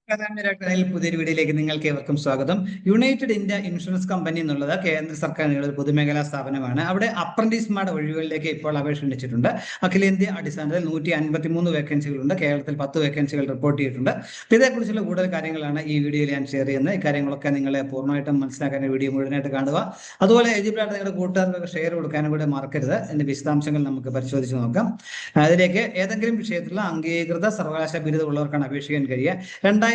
പുതിയൊരു വീഡിയോയിലേക്ക് നിങ്ങൾക്ക് ഏവർക്കും സ്വാഗതം. യുണൈറ്റഡ് ഇന്ത്യ ഇൻഷുറൻസ് കമ്പനി എന്നുള്ളത് കേന്ദ്ര സർക്കാരിനുള്ള ഒരു പൊതുമേഖലാ സ്ഥാപനമാണ്. അവിടെ അപ്രന്റീസ്മാരുടെ ഒഴിവുകളിലേക്ക് ഇപ്പോൾ അപേക്ഷ ക്ഷണിച്ചിട്ടുണ്ട്. അഖിലേന്ത്യാ അടിസ്ഥാനത്തിൽ 153 വേക്കൻസികളുണ്ട്. കേരളത്തിൽ 10 വേക്കൻസികൾ റിപ്പോർട്ട് ചെയ്തിട്ടുണ്ട്. ഇതേക്കുറിച്ചുള്ള കൂടുതൽ കാര്യങ്ങളാണ് ഈ വീഡിയോയിൽ ഞാൻ ഷെയർ ചെയ്യുന്നത്. ഇക്കാര്യങ്ങളൊക്കെ നിങ്ങളെ പൂർണ്ണമായിട്ടും മനസ്സിലാക്കാൻ വീഡിയോ മുഴുവനായിട്ട് കാണുക. അതുപോലെ എലിജിബിൾ ആയിട്ട് നിങ്ങളുടെ കൂട്ടുകാർക്ക് ഷെയർ കൊടുക്കാനും കൂടെ മറക്കരുത്. ഇതിന്റെ വിശദാംശങ്ങൾ നമുക്ക് പരിശോധിച്ച് നോക്കാം. അതിലേക്ക് ഏതെങ്കിലും വിഷയത്തിലുള്ള അംഗീകൃത സർവകലാശാല ബിരുദമുള്ളവർക്കാണ് അപേക്ഷിക്കാൻ കഴിയുക.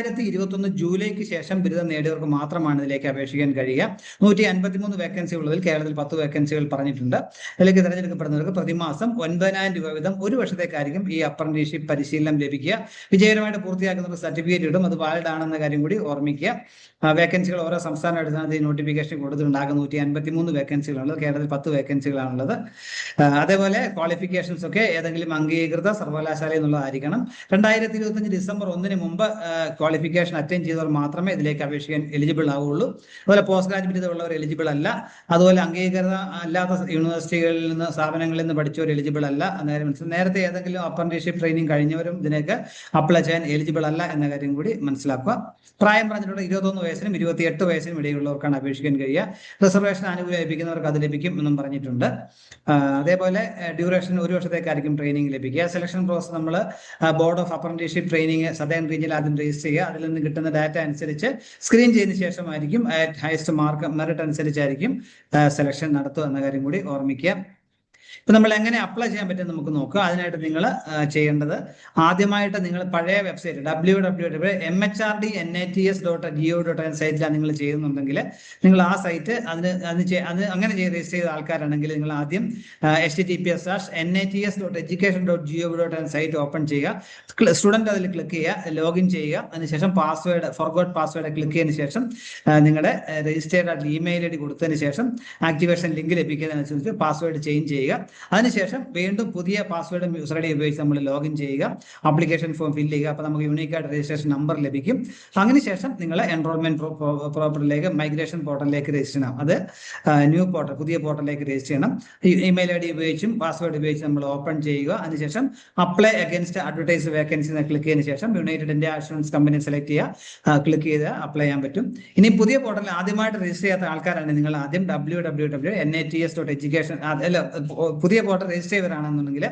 2021 ജൂലൈക്ക് ശേഷം ബിരുദം നേടിയവർക്ക് മാത്രമാണ് ഇതിലേക്ക് അപേക്ഷിക്കാൻ കഴിയുക. 153 വേക്കൻസി ഉള്ളതിൽ കേരളത്തിൽ 10 വേക്കൻസികൾ പറഞ്ഞിട്ടുണ്ട്. ഇതിലേക്ക് തിരഞ്ഞെടുക്കപ്പെടുന്നവർക്ക് പ്രതിമാസം 9,000 രൂപ വീതം ഒരു വർഷത്തേക്കായിരിക്കും ഈ അപ്രന്റീസ്ഷിപ്പ് പരിശീലനം ലഭിക്കുക. വിജയകരമായിട്ട് പൂർത്തിയാക്കുന്നവർക്ക് സർട്ടിഫിക്കറ്റ് ഇടും. അത് വാലിഡ് ആണെന്ന കാര്യം കൂടി ഓർമ്മിക്കുക. വേക്കൻസികൾ ഓരോ സംസ്ഥാന അടിസ്ഥാനത്തിൽ നോട്ടിഫിക്കേഷൻ കൊടുത്തിട്ടുണ്ടാകും. 153 വേക്കൻസികളുള്ളത്. കേരളത്തിൽ 10 വേക്കൻസികളാണുള്ളത്. അതേപോലെ ക്വാളിഫിക്കേഷൻസ് ഒക്കെ ഏതെങ്കിലും അംഗീകൃത സർവകലാശാല എന്നുള്ളതായിരിക്കണം. 2025 ഡിസംബർ 1 മുമ്പ് ക്വാളിഫിക്കേഷൻ അറ്റൻഡ് ചെയ്തവർ മാത്രമേ ഇതിലേക്ക് അപേക്ഷിക്കാൻ എലിജിബിൾ ആവുള്ളൂ. അതുപോലെ പോസ്റ്റ് ഗ്രാജുവേറ്റ് ഉള്ളവർ എലിജിബിൾ അല്ല. അതുപോലെ അംഗീകൃത അല്ലാത്ത യൂണിവേഴ്സിറ്റികളിൽ നിന്ന് സ്ഥാപനങ്ങളിൽ നിന്ന് പഠിച്ചവർ എലിജിബിൾ അല്ല എന്ന കാര്യം മനസ്സിലാക്കുക. നേരത്തെ ഏതെങ്കിലും അപ്രന്റീസ്ഷിപ്പ് ട്രെയിനിങ് കഴിഞ്ഞവരും ഇതിലേക്ക് അപ്ലൈ ചെയ്യാൻ എലിജിബിൾ അല്ല എന്ന കാര്യം കൂടി മനസ്സിലാക്കുക. പ്രായം പറഞ്ഞിട്ടുള്ള 21 വയസ്സിനും 28 വയസ്സിനും ഇടയിലുള്ളവർക്കാണ് അപേക്ഷിക്കാൻ കഴിയുക. റിസർവേഷൻ ആനുകൂല്യം ലഭിക്കുന്നവർക്ക് അത് ലഭിക്കും എന്നും പറഞ്ഞിട്ടുണ്ട്. അതേപോലെ ഡ്യൂറേഷൻ ഒരു വർഷത്തേക്കായിരിക്കും ട്രെയിനിങ് ലഭിക്കുക. സെലക്ഷൻ പ്രോസസ് നമ്മൾ board of apprenticeship training southern റീജിയനിൽ ആദ്യം രജിസ്റ്റർ ചെയ്യുക. അതിൽ നിന്ന് കിട്ടുന്ന ഡാറ്റ അനുസരിച്ച് സ്ക്രീൻ ചെയ്തതിനു ശേഷമായിരിക്കും ഹയസ്റ്റ് മാർക്ക് മെറിറ്റ് അനുസരിച്ചായിരിക്കും സെലക്ഷൻ നടത്തുക എന്ന കാര്യം കൂടി ഓർമ്മിക്കുക. ഇപ്പൊ നമ്മൾ എങ്ങനെ അപ്ലൈ ചെയ്യാൻ പറ്റും നമുക്ക് നോക്കുക. അതിനായിട്ട് നിങ്ങൾ ചെയ്യേണ്ടത്, ആദ്യമായിട്ട് നിങ്ങൾ പഴയ വെബ്സൈറ്റ് www.mhrd.nats.gov.in സൈറ്റിലാണ് നിങ്ങൾ ചെയ്യുന്നുണ്ടെങ്കിൽ നിങ്ങൾ ആ സൈറ്റ് അങ്ങനെ രജിസ്റ്റർ ചെയ്ത ആൾക്കാരാണെങ്കിൽ നിങ്ങൾ ആദ്യം https:/nats.education.gov.in സൈറ്റ് ഓപ്പൺ ചെയ്യുക. സ്റ്റുഡന്റ് അതിൽ ക്ലിക്ക് ചെയ്യുക, ലോഗിൻ ചെയ്യുക. അതിനുശേഷം പാസ്വേഡ് ഫോർഗോട്ട് പാസ്വേഡ് ക്ലിക്ക് ചെയ്തതിനു ശേഷം നിങ്ങളുടെ രജിസ്റ്റേർഡ് ആയിട്ടുള്ള ഇമെയിൽ ഐ ഡി കൊടുത്തതിന് ശേഷം ആക്ടിവേഷൻ ലിങ്ക് ലഭിക്കുന്നതിനനുസരിച്ച് പാസ്വേഡ് ചേഞ്ച് ചെയ്യുക. അതിനുശേഷം വീണ്ടും പുതിയ പാസ്വേഡും യൂസർ ഐ ഡി ഉപയോഗിച്ച് നമ്മൾ ലോഗിൻ ചെയ്യുക. ആപ്ലിക്കേഷൻ ഫോം ഫില്ല് ചെയ്യുക. അപ്പോൾ നമുക്ക് യൂണിക്കായിട്ട് രജിസ്ട്രേഷൻ നമ്പർ ലഭിക്കും. അതിനുശേഷം നിങ്ങൾ എൻറോൾമെന്റ് പോർട്ടലിലേക്ക് മൈഗ്രേഷൻ പോർട്ടലിലേക്ക് രജിസ്റ്റർ ചെയ്യണം. അത് ന്യൂ പോർട്ടൽ പുതിയ പോർട്ടലിലേക്ക് രജിസ്റ്റർ ചെയ്യണം. ഇമെയിൽ ഐ ഡി ഉപയോഗിച്ചും പാസ്വേഡ് ഉപയോഗിച്ച് നമ്മൾ ഓപ്പൺ ചെയ്യുക. അതിനുശേഷം apply against advertise vacancy click ചെയ്തതിനു ശേഷം United India insurance company select ചെയ്യുക. ക്ലിക്ക് ചെയ്ത് അപ്ലൈ ചെയ്യാൻ പറ്റും. ഇനി പുതിയ പോർട്ടലിൽ ആദ്യമായിട്ട് രജിസ്റ്റർ ചെയ്യാത്ത ആൾക്കാരാണ് നിങ്ങൾ ആദ്യം www.nats.education പുതിയ പോർട്ടൽ രജിസ്റ്റർ ചെയ്തവരാണെന്നുണ്ടെങ്കിൽ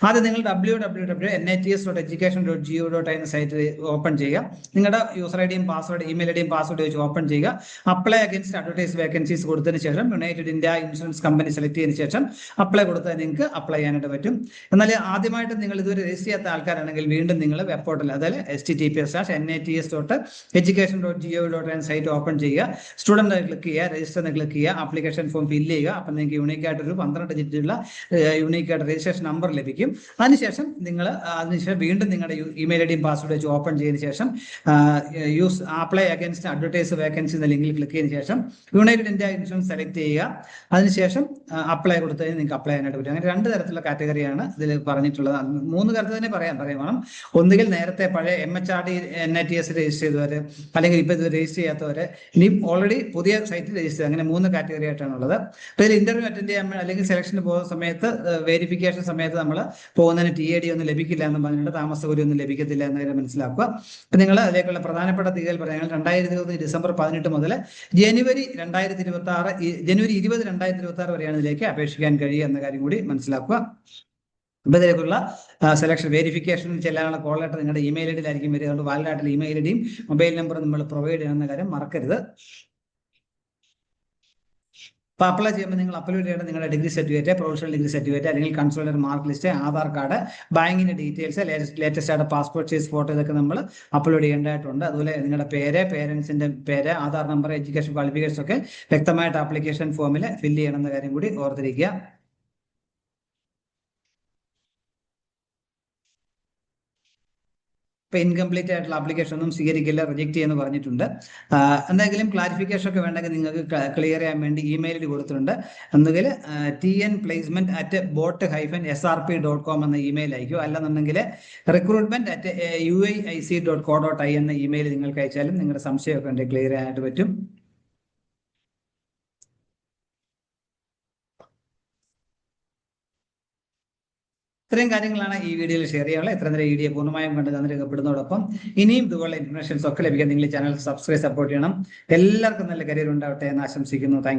ആദ്യം നിങ്ങൾ www.nats.education.gov.in സൈറ്റ് ഓപ്പൺ ചെയ്യുക. നിങ്ങളുടെ യൂസർ ഐ ഡിയും പാസ്വേഡ് ഇമെയിൽ ഐ ഡിയും പാസ്വേഡ് വെച്ച് ഓപ്പൺ ചെയ്യുക. അപ്ലൈ അഗൈൻസ്റ്റ് അഡ്വർടൈസ് വേക്കൻസീസ് കൊടുത്തതിന് ശേഷം United India insurance company select ചെയ്തതിനു ശേഷം അപ്ലൈ കൊടുത്താൽ നിങ്ങൾക്ക് അപ്ലൈ ചെയ്യാനായിട്ട് പറ്റും. എന്നാൽ ആദ്യമായിട്ട് നിങ്ങൾ ഇതുവരെ രജിസ്റ്റർ ചെയ്യാത്ത ആൾക്കാരാണെങ്കിൽ വീണ്ടും നിങ്ങൾ വെബ് പോർട്ടൽ അതായത് https:/nats.education.gov.in സൈറ്റ് ഓപ്പൺ ചെയ്യുക. സ്റ്റുഡന്റ് ക്ലിക്ക് ചെയ്യുക, രജിസ്റ്റർ ക്ലിക്ക് ചെയ്യുക, ആപ്ലിക്കേഷൻ ഫോം ഫില്ല് ചെയ്യുക. അപ്പം നിങ്ങൾക്ക് യൂണിക്കായിട്ടൊരു 12 ഡിജിറ്റുള്ള യൂണിക്കായിട്ട് രജിസ്ട്രേഷൻ നമ്പർ ലഭിക്കും. അതിനുശേഷം വീണ്ടും നിങ്ങളുടെ ഇമെയിൽ ഐ ഡിയും പാസ്വേഡ് വെച്ച് ഓപ്പൺ ചെയ്തതിനു ശേഷം use apply against advertise vacancy എന്ന ലിങ്കിൽ ക്ലിക്ക് ചെയ്തതിനു ശേഷം യുണൈറ്റഡ് ഇന്ത്യ ഇൻഷുറൻസ് സെലക്ട് ചെയ്യുക. അതിനുശേഷം അപ്ലൈ കൊടുത്തു കഴിഞ്ഞാൽ നിങ്ങൾക്ക് അപ്ലൈ ചെയ്യാനായിട്ട് പറ്റും. അങ്ങനെ 2 തരത്തിലുള്ള കാറ്റഗറിയാണ് ഇതിൽ പറഞ്ഞിട്ടുള്ളത്. 3 തരത്തിൽ തന്നെ പറയണം. ഒന്നുകിൽ നേരത്തെ പഴയ MHRD NATS രജിസ്റ്റർ ചെയ്തവർ, അല്ലെങ്കിൽ ഇപ്പൊ ഇത് രജിസ്റ്റർ ചെയ്യാത്തവര്, ഇനി ഓൾറെഡി പുതിയ സൈറ്റിൽ രജിസ്റ്റർ, അങ്ങനെ 3 കാറ്റഗറി ആയിട്ടാണുള്ളത്. അപ്പൊ ഇതിൽ ഇന്റർവ്യൂ അറ്റൻഡ് ചെയ്യാൻ അല്ലെങ്കിൽ സെലക്ഷന് പോകുന്ന സമയത്ത് വെരിഫിക്കേഷൻ സമയത്ത് നമ്മൾ പോകുന്നതിന് TAD ഒന്നും ലഭിക്കില്ല എന്ന് പറഞ്ഞിട്ട് താമസസൗകര്യം ഒന്നും ലഭിക്കത്തില്ല എന്ന കാര്യം മനസ്സിലാക്കുക. അപ്പൊ നിങ്ങൾ അതിലേക്കുള്ള പ്രധാനപ്പെട്ട തീയതികൾ പറയാൻ 2020 ഡിസംബർ 18 മുതൽ ജനുവരി 20 2026 വരെയാണ് ഇതിലേക്ക് അപേക്ഷിക്കാൻ കഴിയുക എന്ന കാര്യം കൂടി മനസ്സിലാക്കുക. അപ്പൊ ഇതിലേക്കുള്ള സെലക്ഷൻ വെരിഫിക്കേഷൻ ചെല്ലാനുള്ള കോൾ ലെറ്റർ നിങ്ങളുടെ ഇമെയിൽ ഐ ഡിയിലായിരിക്കും വരിക. അതുകൊണ്ട് വാലിഡ് ആയിട്ടുള്ള ഇമെയിൽ ഐ ഡിയും മൊബൈൽ നമ്പറും നമ്മൾ പ്രൊവൈഡ് ചെയ്യുന്ന കാര്യം മറക്കരുത്. അപ്പോൾ അപ്ലൈ ചെയ്യുമ്പോൾ നിങ്ങൾ അപ്ലോഡ് ചെയ്യേണ്ട നിങ്ങളുടെ degree certificate, professional degree certificate, അല്ലെങ്കിൽ കൺസോളർ മാർക്ക് ലിസ്റ്റ്, ആധാർ കാർഡ്, ബാങ്കിന്റെ ഡീറ്റെയിൽസ്, ലേറ്റസ്റ്റ് ആയിട്ട് പാസ്പോർട്ട് സൈസ് ഫോട്ടോ, ഇതൊക്കെ നമ്മൾ അപ്ലോഡ് ചെയ്യേണ്ടതായിട്ടുണ്ട്. അതുപോലെ നിങ്ങളുടെ പേര്, പേരൻസിന്റെ പേര്, ആധാർ നമ്പർ, എഡ്യൂക്കേഷൻ ക്വാളിഫിക്കേഷൻസ് ഒക്കെ വ്യക്തമായിട്ട് ആപ്ലിക്കേഷൻ ഫോമിൽ ഫില്ല് ചെയ്യണമെന്ന കാര്യം കൂടി ഓർത്തിരിക്കുക. ഇപ്പൊ ഇൻകംപ്ലീറ്റ് ആയിട്ടുള്ള ആപ്ലിക്കേഷൻ ഒന്നും സ്വീകരിക്കില്ല, റിജക്ട് ചെയ്യുന്നു പറഞ്ഞിട്ടുണ്ട്. എന്തെങ്കിലും ക്ലാരിഫിക്കേഷൻ ഒക്കെ വേണമെങ്കിൽ നിങ്ങൾക്ക് ക്ലിയർ ചെയ്യാൻ വേണ്ടി ഇമെയിൽ ഐ ഡി കൊടുത്തിട്ടുണ്ട്. ഒന്നുകിൽ tnplacement@bot-srp.com എന്ന ഇമെയിൽ അയക്കും. അല്ലെന്നുണ്ടെങ്കിൽ recruitment@uic.co.in എന്ന ഇമെയിൽ നിങ്ങൾക്ക് അയച്ചാലും നിങ്ങളുടെ സംശയമൊക്കെ ഉണ്ടെങ്കിൽ ക്ലിയർ ചെയ്യാനായിട്ട് പറ്റും. ഇത്രയും കാര്യങ്ങളാണ് ഈ വീഡിയോയിൽ ഷെയർ ചെയ്യാനുള്ളത്. ഇത്ര നേരം വീഡിയോ പൂർണ്ണമായും കണ്ട് തന്നിരക്കപ്പെടുന്നതോടൊപ്പം ഇനിയും ഇതുപോലെ ഇൻഫർമേഷൻസ് ഒക്കെ ലഭിക്കാൻ നിങ്ങൾ ഈ ചാനൽ സബ്സ്ക്രൈബ് സപ്പോർട്ട് ചെയ്യണം. എല്ലാവർക്കും നല്ല കരിയർ ഉണ്ടാവട്ടെ എന്ന് ആശംസിക്കുന്നു. താങ്ക്